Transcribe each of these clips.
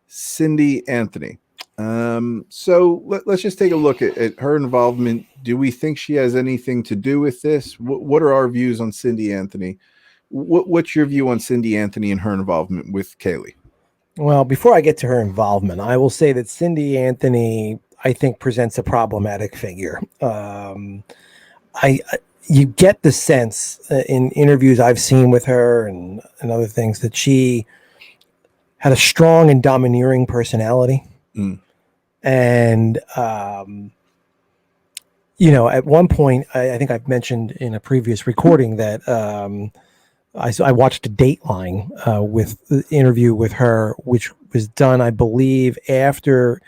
Cindy Anthony. So let's just take a look at her involvement. Do we think she has anything to do with this? What are our views on Cindy Anthony? What's your view on Cindy Anthony and her involvement with Kaylee? Well, before I get to her involvement, I will say that Cindy Anthony, I think, presents a problematic figure. I you get the sense in interviews I've seen with her and other things that she had a strong and domineering personality. Mm. And, at one point, I think I've mentioned in a previous recording that I watched a Dateline with the interview with her, which was done, I believe, after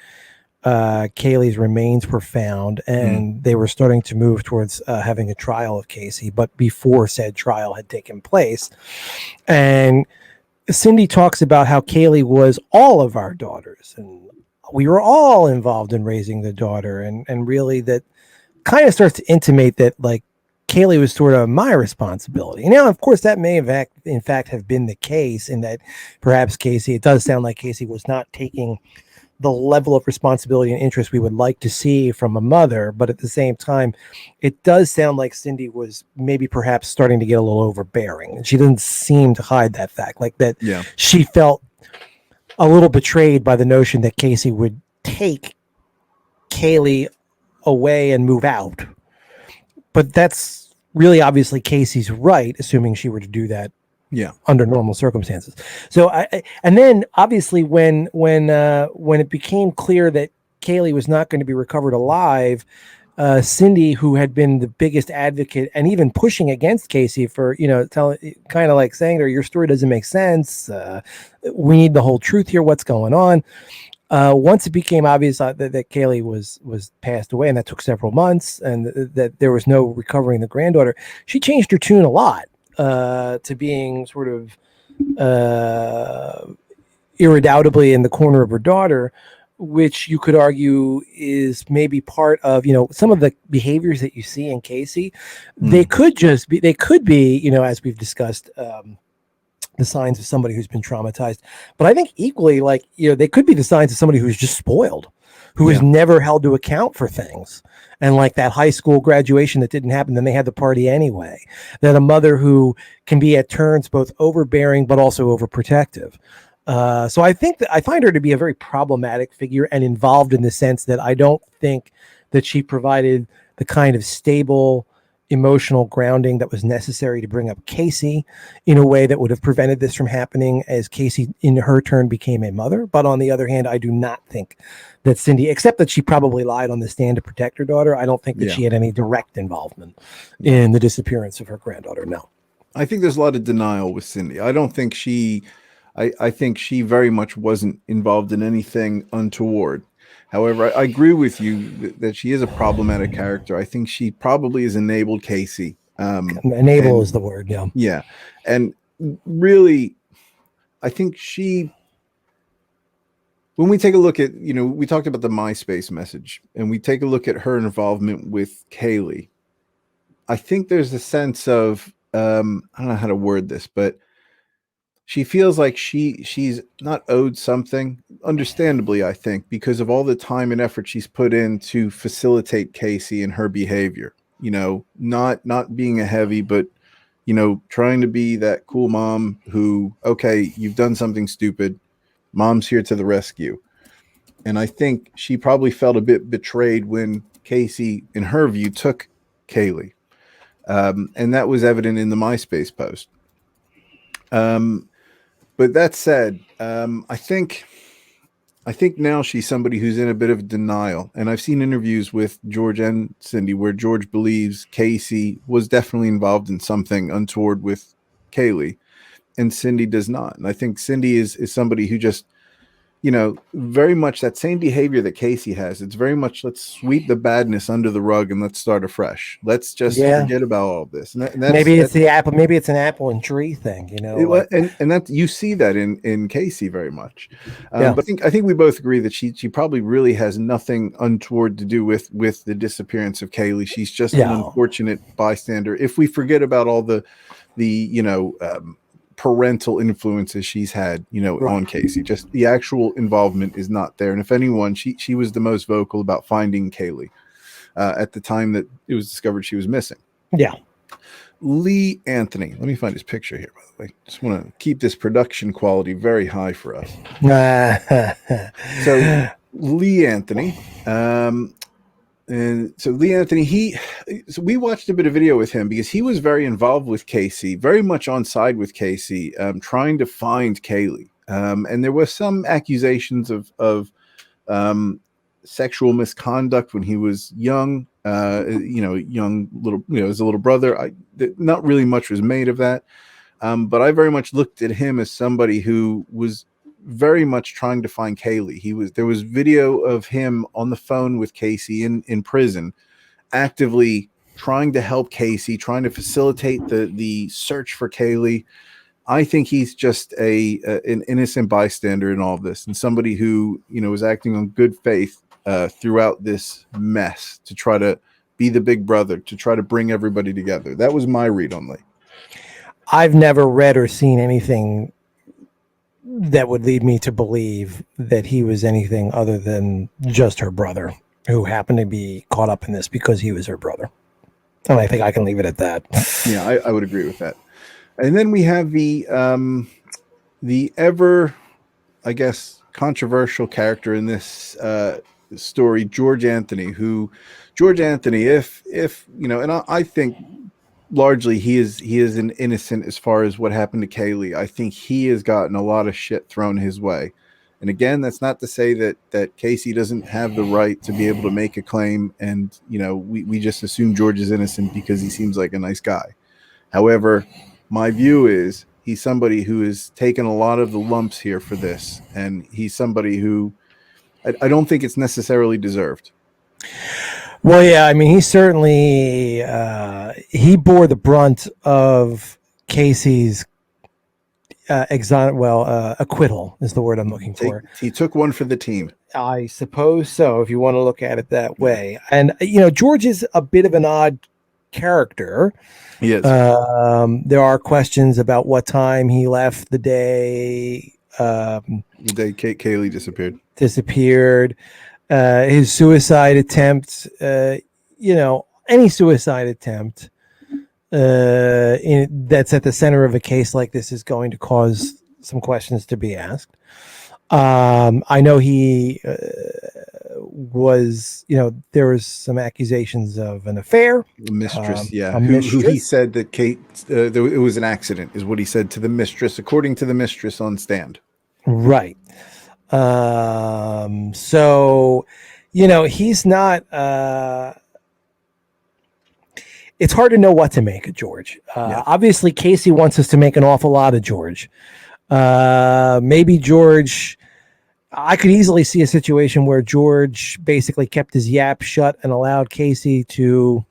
Kaylee's remains were found, and they were starting to move towards having a trial of Casey, but before said trial had taken place. And Cindy talks about how Kaylee was all of our daughters, and we were all involved in raising the daughter, and really that kind of starts to intimate that, like, Kaylee was sort of my responsibility. Now, of course, that may have in fact have been the case, in that perhaps Casey, it does sound like Casey was not taking the level of responsibility and interest we would like to see from a mother. But at the same time, it does sound like Cindy was maybe perhaps starting to get a little overbearing. And she doesn't seem to hide that fact, like that. Yeah. She felt a little betrayed by the notion that Casey would take Kaylee away and move out. But that's really obviously Casey's right, assuming she were to do that. Yeah. Under normal circumstances. So and then obviously when it became clear that Kaylee was not going to be recovered alive, Cindy, who had been the biggest advocate and even pushing against Casey for, kind of like saying to her, your story doesn't make sense. We need the whole truth here. What's going on? Once it became obvious that Kaylee was passed away, and that took several months, and that there was no recovering the granddaughter, she changed her tune a lot. To being sort of irredoubtably in the corner of her daughter, which you could argue is maybe part of, some of the behaviors that you see in Casey. They could be, as we've discussed, the signs of somebody who's been traumatized. But I think equally, they could be the signs of somebody who's just spoiled, who is never held to account for things. And like that high school graduation that didn't happen, then they had the party anyway. That a mother who can be at turns both overbearing but also overprotective. So I think that I find her to be a very problematic figure and involved in the sense that I don't think that she provided the kind of stable emotional grounding that was necessary to bring up Casey in a way that would have prevented this from happening as Casey in her turn became a mother. But on the other hand, I do not think that Cindy, except that she probably lied on the stand to protect her daughter, I don't think that she had any direct involvement in the disappearance of her granddaughter. No. I think there's a lot of denial with Cindy. I don't think I think she very much wasn't involved in anything untoward. However, I agree with you that she is a problematic character. I think she probably has enabled Casey. Enable is the word, yeah. Yeah. And really, I think when we take a look at, we talked about the MySpace message, and we take a look at her involvement with Kaylee, I think there's a sense of, I don't know how to word this, but she feels like she's not owed something, understandably, I think, because of all the time and effort she's put in to facilitate Casey and her behavior. Not being a heavy, but trying to be that cool mom who, okay, you've done something stupid, mom's here to the rescue. And I think she probably felt a bit betrayed when Casey, in her view, took Kaylee. And that was evident in the MySpace post. But that said, I think now she's somebody who's in a bit of denial. And I've seen interviews with George and Cindy where George believes Casey was definitely involved in something untoward with Kaylee, and Cindy does not. And I think Cindy is somebody who just, very much that same behavior that Casey has. It's very much, let's sweep the badness under the rug and let's start afresh. Let's just forget about all this. And maybe it's the apple. Maybe it's an apple and tree thing, And that you see that in Casey very much. But I think we both agree that she probably really has nothing untoward to do with the disappearance of Kaylee. She's just an unfortunate bystander. If we forget about all the parental influences she's had, on Casey. Just the actual involvement is not there. And if anyone, she was the most vocal about finding Kaylee at the time that it was discovered she was missing. Yeah. Lee Anthony. Let me find his picture here, by the way. Just want to keep this production quality very high for us. So Lee Anthony, and so Lee Anthony, so we watched a bit of video with him because he was very involved with Casey, very much on side with Casey, trying to find Kaylee. And there was some accusations of sexual misconduct when he was young, young little, as a little brother. Not really much was made of that. But I very much looked at him as somebody who was very much trying to find Kaylee. There was video of him on the phone with Casey in prison, actively trying to help Casey, trying to facilitate the search for Kaylee. I think he's just an innocent bystander in all of this, and somebody who was acting on good faith throughout this mess to try to be the big brother, to try to bring everybody together. That was my read on Lee. I've never read or seen anything that would lead me to believe that he was anything other than just her brother who happened to be caught up in this because he was her brother. And I think I can leave it at that. Yeah, I would agree with that. And then we have the ever, I guess, controversial character in this story, George Anthony, if and I think largely he is an innocent as far as what happened to Kaylee. I think he has gotten a lot of shit thrown his way. And again, that's not to say that Casey doesn't have the right to be able to make a claim. And, we just assume George is innocent because he seems like a nice guy. However, my view is he's somebody who has taken a lot of the lumps here for this. And he's somebody who I don't think it's necessarily deserved. Well, yeah, I mean, he certainly he bore the brunt of Casey's acquittal is the word I'm looking for. He took one for the team. I suppose so, if you want to look at it that way. And George is a bit of an odd character. He is. There are questions about what time he left the day. The day Kaylee disappeared. His suicide attempt, any suicide attempt that's at the center of a case like this is going to cause some questions to be asked. I know he there was some accusations of an affair. Mistress, who he said that Kate, it was an accident, is what he said to the mistress, according to the mistress on stand. Right. So, he's not, it's hard to know what to make of George. Obviously Casey wants us to make an awful lot of George. Maybe George, I could easily see a situation where George basically kept his yap shut and allowed Casey to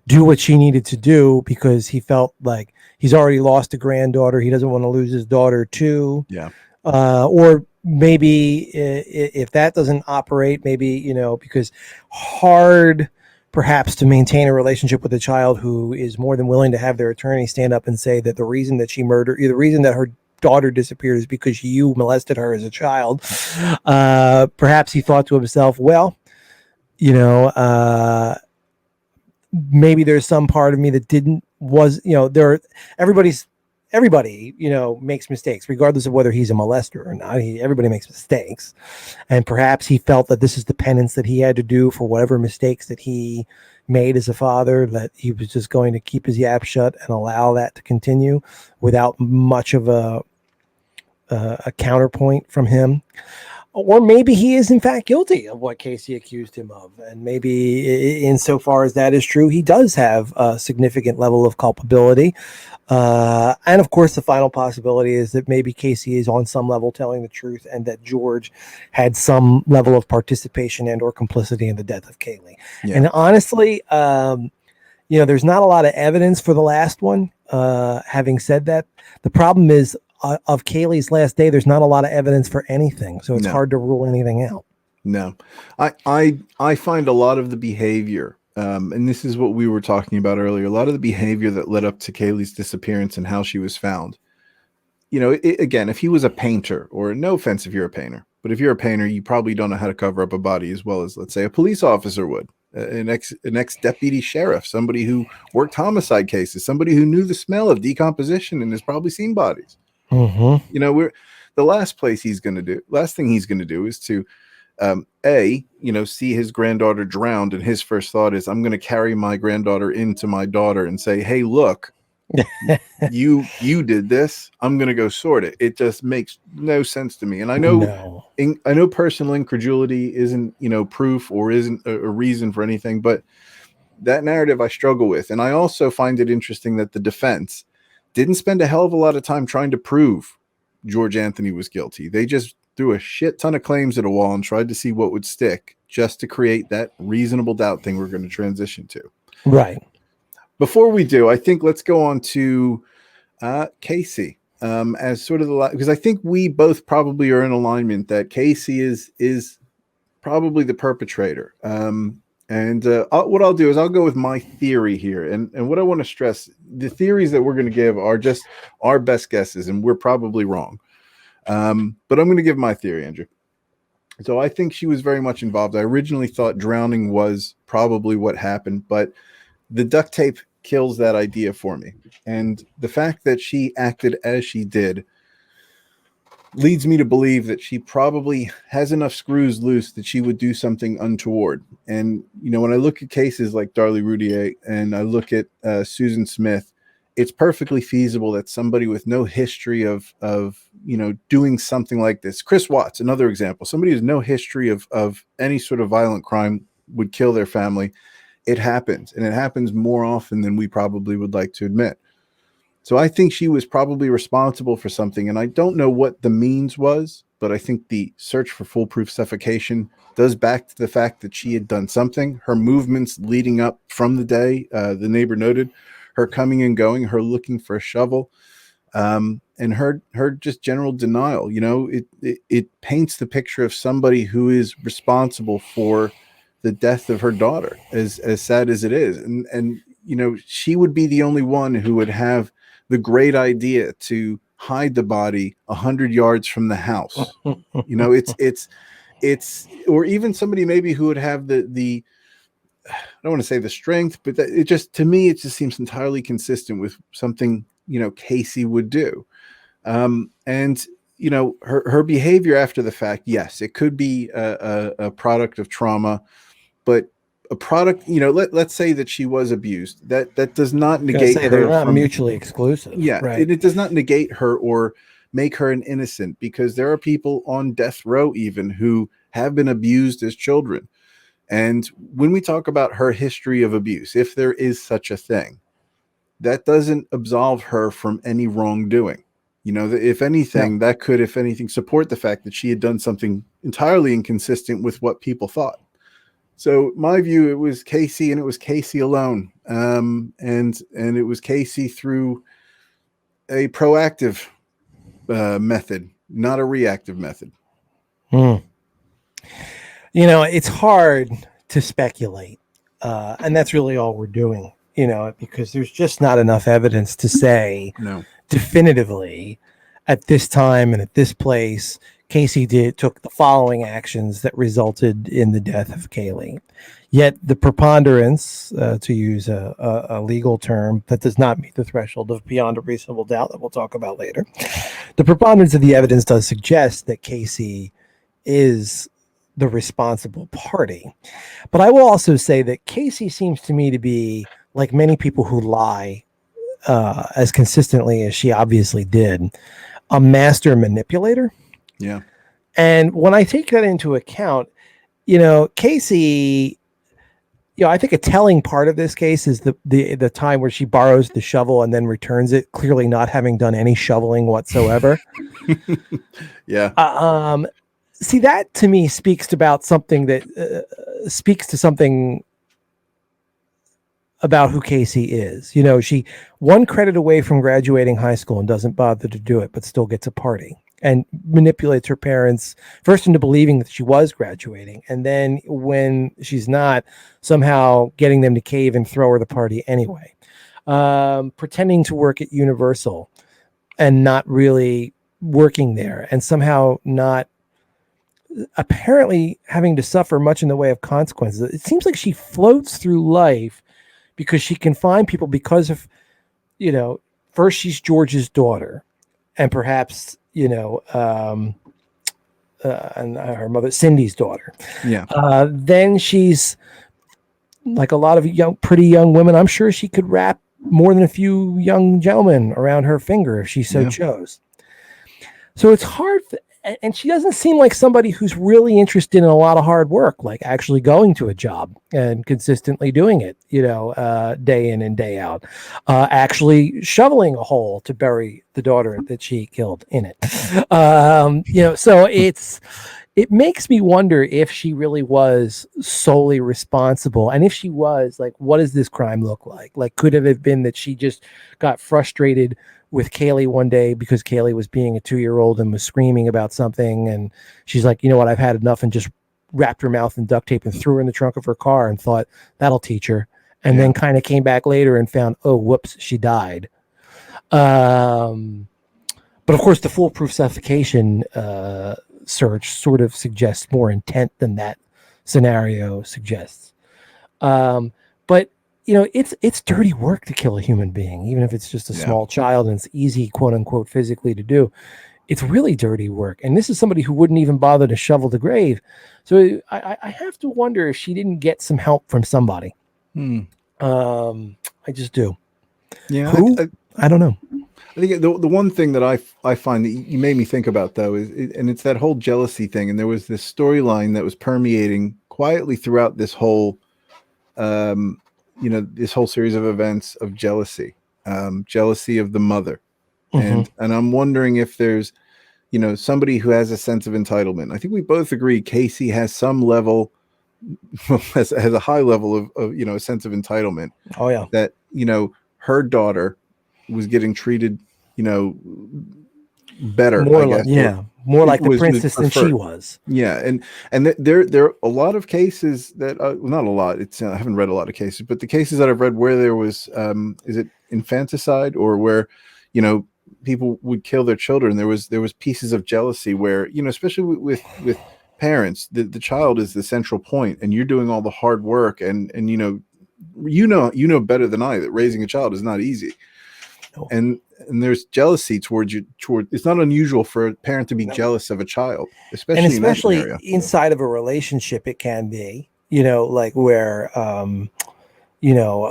do what she needed to do because he felt like he's already lost a granddaughter. He doesn't want to lose his daughter too. Yeah. Or maybe if that doesn't operate, maybe, because hard perhaps to maintain a relationship with a child who is more than willing to have their attorney stand up and say that the reason that she murdered, the reason that her daughter disappeared is because you molested her as a child. Perhaps he thought to himself, well, maybe there's some part of me that everybody, makes mistakes, regardless of whether he's a molester or not. Everybody makes mistakes. And perhaps he felt that this is the penance that he had to do for whatever mistakes that he made as a father, that he was just going to keep his yap shut and allow that to continue without much of a counterpoint from him. Or maybe he is in fact guilty of what Casey accused him of. And maybe insofar as that is true, he does have a significant level of culpability. And of course, the final possibility is that maybe Casey is on some level telling the truth and that George had some level of participation and or complicity in the death of Kaylee. Yeah. And honestly, there's not a lot of evidence for the last one. Having said that, the problem is of Kaylee's last day, there's not a lot of evidence for anything. So it's hard to rule anything out. No, I find a lot of the behavior and this is what we were talking about earlier, a lot of the behavior that led up to Kaylee's disappearance and how she was found. Again, if he was a painter, or no offense if you're a painter, but if you're a painter, you probably don't know how to cover up a body as well as, let's say, a police officer would, an ex deputy sheriff, somebody who worked homicide cases, somebody who knew the smell of decomposition and has probably seen bodies. Mm-hmm. We're the last thing he's going to do is to see his granddaughter drowned, and his first thought is, I'm going to carry my granddaughter into my daughter and say, hey, look, you did this. I'm going to go sort it. It just makes no sense to me. And I know personal incredulity isn't proof or isn't a reason for anything, but that narrative I struggle with. And I also find it interesting that the defense didn't spend a hell of a lot of time trying to prove George Anthony was guilty. They just threw a shit ton of claims at a wall and tried to see what would stick, just to create that reasonable doubt thing we're going to transition to. Right. Before we do, I think let's go on to Casey as sort of because I think we both probably are in alignment that Casey is probably the perpetrator. What I'll do is I'll go with my theory here. And what I want to stress, the theories that we're going to give are just our best guesses, and we're probably wrong. But I'm going to give my theory, Andrew. So I think she was very much involved. I originally thought drowning was probably what happened, but the duct tape kills that idea for me. And the fact that she acted as she did leads me to believe that she probably has enough screws loose that she would do something untoward. And, when I look at cases like Darlie Routier and I look at Susan Smith, it's perfectly feasible that somebody with no history of doing something like this. Chris Watts, another example, somebody who has no history of any sort of violent crime would kill their family. It happens, and it happens more often than we probably would like to admit. So I think she was probably responsible for something, and I don't know what the means was, but I think the search for foolproof suffocation does back to the fact that she had done something. Her movements leading up from the day, the neighbor noted, her coming and going, her looking for a shovel, and her just general denial. It paints the picture of somebody who is responsible for the death of her daughter, as sad as it is. And she would be the only one who would have the great idea to hide the body 100 yards from the house. It's or even somebody maybe who would have the I don't want to say the strength, but it just seems entirely consistent with something Casey would do. And her behavior after the fact, yes, it could be a product of trauma, but a product, let's say that she was abused. That does not negate her. They're not mutually exclusive. Yeah, right. It does not negate her or make her an innocent, because there are people on death row even who have been abused as children. And when we talk about her history of abuse, if there is such a thing, that doesn't absolve her from any wrongdoing. If anything, that could, if anything, support the fact that she had done something entirely inconsistent with what people thought. So my view, it was Casey, and it was Casey alone. And it was Casey through a proactive method, not a reactive method. It's hard to speculate. And that's really all we're doing, because there's just not enough evidence to say definitively at this time and at this place, Casey took the following actions that resulted in the death of Kaylee. Yet the preponderance, to use a legal term that does not meet the threshold of beyond a reasonable doubt that we'll talk about later, the preponderance of the evidence does suggest that Casey is the responsible party. But I will also say that Casey seems to me to be, like many people who lie as consistently as she obviously did, a master manipulator. Yeah. And when I take that into account, Casey, I think a telling part of this case is the time where she borrows the shovel and then returns it, clearly not having done any shoveling whatsoever. Yeah. See, that to me speaks to something about who Casey is. She one credit away from graduating high school and doesn't bother to do it, but still gets a party. and manipulates her parents first into believing that she was graduating, and then when she's not, somehow getting them to cave and throw her the party anyway. Pretending to work at Universal and not really working there, and somehow not apparently having to suffer much in the way of consequences. It seems like she floats through life because she can find people because of, first she's George's daughter, and perhaps, and her mother, Cindy's daughter. Yeah. Then she's like a lot of pretty young women. I'm sure she could wrap more than a few young gentlemen around her finger if she so chose. So it's hard. And she doesn't seem like somebody who's really interested in a lot of hard work, like actually going to a job and consistently doing it, day in and day out, actually shoveling a hole to bury the daughter that she killed in it. So it makes me wonder if she really was solely responsible. And if she was, like, what does this crime look like? Like, could it have been that she just got frustrated with Kaylee one day because Kaylee was being a 2-year-old and was screaming about something, and she's like, you know what, I've had enough, and just wrapped her mouth in duct tape and threw her in the trunk of her car and thought that'll teach her, and then kind of came back later and found, oh, whoops, she died. But of course the foolproof suffocation search sort of suggests more intent than that scenario suggests. But it's dirty work to kill a human being, even if it's just a small child and it's easy, quote unquote, physically to do. It's really dirty work. And this is somebody who wouldn't even bother to shovel the grave. So I have to wonder if she didn't get some help from somebody. I just do. Yeah. Who? I don't know. I think the one thing that I find that you made me think about, though, and it's that whole jealousy thing. And there was this storyline that was permeating quietly throughout this whole this whole series of events of jealousy of the mother. And I'm wondering if there's, somebody who has a sense of entitlement. I think we both agree Casey has some level, has a high level of a sense of entitlement. Oh yeah. That, her daughter was getting treated, better, more I guess. More like the princess than she was. Yeah, and there are a lot of cases that not a lot. It's I haven't read a lot of cases, but the cases that I've read where there was is it infanticide, or where people would kill their children. There was pieces of jealousy where especially with parents, the child is the central point, and you're doing all the hard work, and better than I that raising a child is not easy. And there's jealousy toward it's not unusual for a parent to be jealous of a child, especially inside of a relationship. It can be, like where, a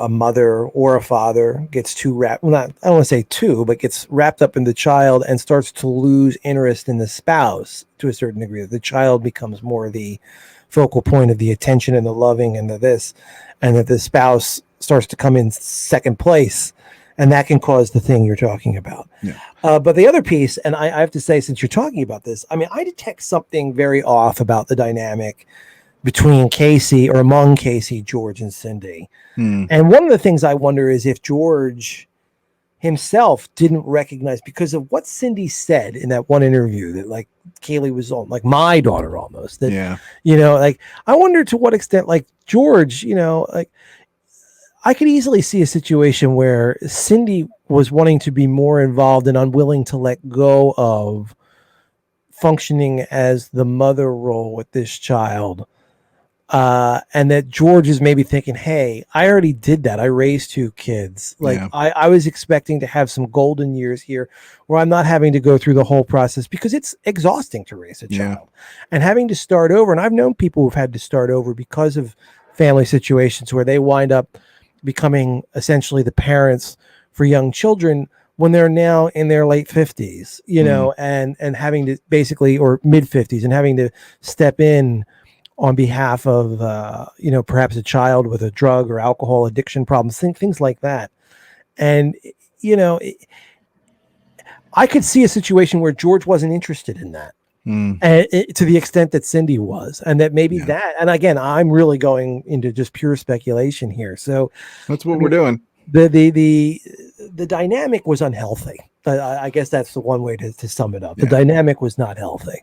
mother or a father gets too wrapped. Well, I don't want to say too, but gets wrapped up in the child and starts to lose interest in the spouse to a certain degree. The child becomes more the focal point of the attention and the loving and the this, and that the spouse starts to come in second place. And that can cause the thing you're talking about. Yeah. But the other piece, and I have to say, since you're talking about this, I mean, I detect something very off about the dynamic between Casey, or among Casey, George, and Cindy. And one of the things I wonder is if George himself didn't recognize, because of what Cindy said in that one interview, that like Kaylee was on, like my daughter almost. That, like I wonder to what extent, like George, like, I could easily see a situation where Cindy was wanting to be more involved and unwilling to let go of functioning as the mother role with this child. And that George is maybe thinking, hey, I already did that. I raised 2 kids. Like I was expecting to have some golden years here where I'm not having to go through the whole process, because it's exhausting to raise a child and having to start over. And I've known people who've had to start over because of family situations where they wind up becoming essentially the parents for young children when they're now in their late 50s, and having to basically, or mid 50s, and having to step in on behalf of, perhaps a child with a drug or alcohol addiction problems, things like that. And, I could see a situation where George wasn't interested in that. And to the extent that Cindy was, and that maybe that, and again, I'm really going into just pure speculation here. So that's what we're doing. The the dynamic was unhealthy. I guess that's the one way to sum it up. The Yeah. dynamic was not healthy.